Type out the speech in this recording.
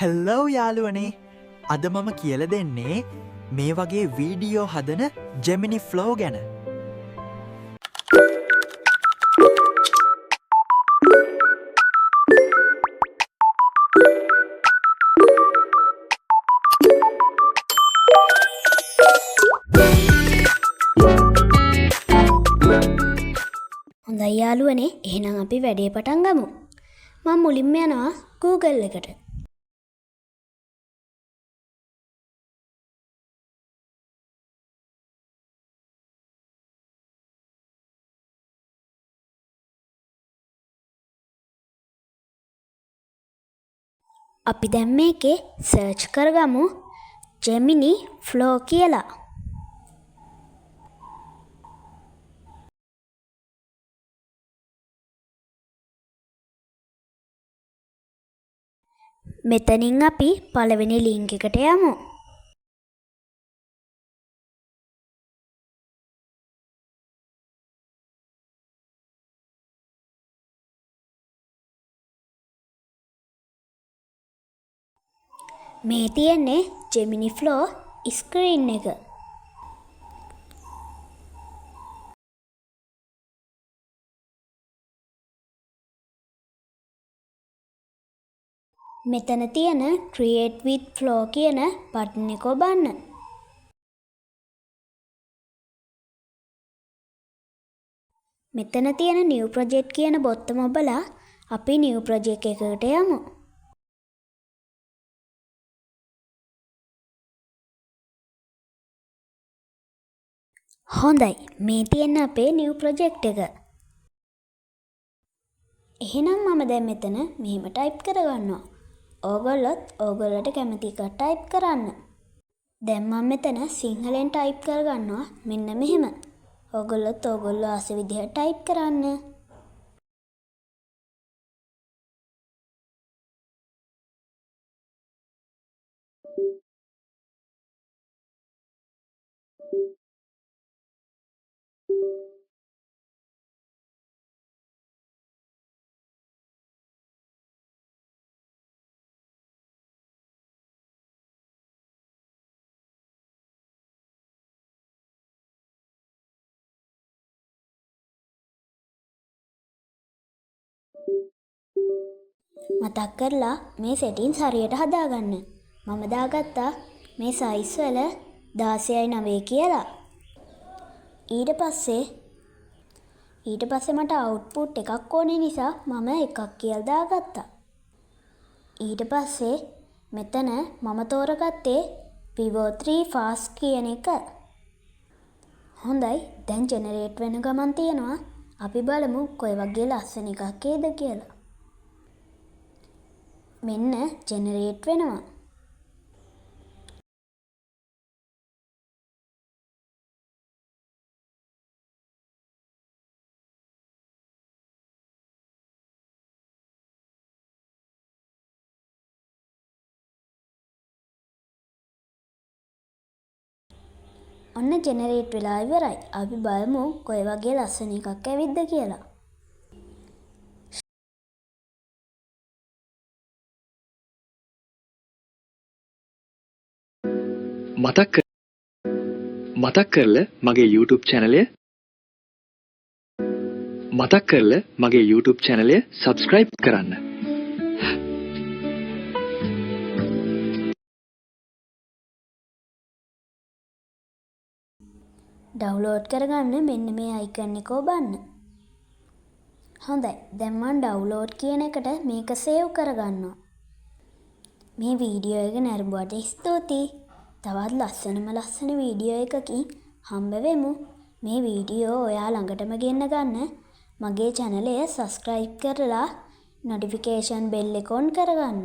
හෙල්ලෝ යාළුවනේ අද මම කියල දෙන්නේ මේ වගේ වීඩියෝ හදන ජෙමිනි ෆ්ලෝ ගැන. හොඳයි යාළුවනේ, එහෙනම් අපි වැඩේ පටන් ගමු. මම මුලින්ම යනවා Google එකට. අපි දැන් මේකේ සර්ච් කරගමු Gemini Flow කියලා. මෙතනින් අපි පළවෙනි ලින්ක් එකට යමු. මේ තියෙන්නේ Gemini Flow ස්ක්‍රීන් එක. මෙතන තියෙන Create with Flow කියන බටන් එක ඔබන්න. මෙතන තියෙන New Project කියන බොත්තම ඔබලා අපි New Project එකකට යමු. හොඳයි, මේ තියෙන අපේ New Project එක. එහෙනම් මම දැන් මෙතන මෙහෙම ටයිප් කරගන්නවා. ඕගොල්ලොත් ඕගොල්ලට කැමති එක ටයිප් කරන්න. දැන් මම මෙතන සිංහලෙන් ටයිප් කරගන්නවා මෙන්න මෙහෙම. ඕගොල්ලොත් ඕගොල්ලෝ ආස විදිහට ටයිප් කරන්න. මතක් කරලා මේ සෙටින්ස් හරියට හදාගන්න. මම දාගත්තා මේ සයිස් වල 16:9 කියලා. ඊට පස්සේ මට අවුට්පුට් එකක් ඕනේ නිසා මම එකක් කියලා දාගත්තා. ඊට පස්සේ මෙතන මම තෝරගත්තේ Pivot 3 Fast කියන එක. හොඳයි, දැන් ජෙනරේට් වෙන ගමන් තියෙනවා. අපි බලමු කොයි වගේ ලස්සන එකක් ඒද කියලා. මෙන්න ජෙනරේට් වෙනවා. ඔන්න ජෙනරේට් වෙලා ඉවරයි. අපි බලමු කොයි වගේ ලස්සන එකක් ඇවිද්ද කියලා. මතක් කරලා මගේ YouTube channel එක subscribe කරන්න. ඩවුන්ලෝඩ් කරගන්න මෙන්න මේ අයිකන් එක ඔබන්න. හොඳයි, දැන් මම ඩවුන්ලෝඩ් කියන එකට මේක සේව් කරගන්නවා. මේ වීඩියෝ එක නැරඹුවට ස්තුතියි. තවත් ලස්සන වීඩියෝ එකකින් හම්බ වෙමු. මේ වීඩියෝ ඔයා ළඟටම ගෙන්න ගන්න මගේ channel එක subscribe කරලා notification bell එක on කරගන්න.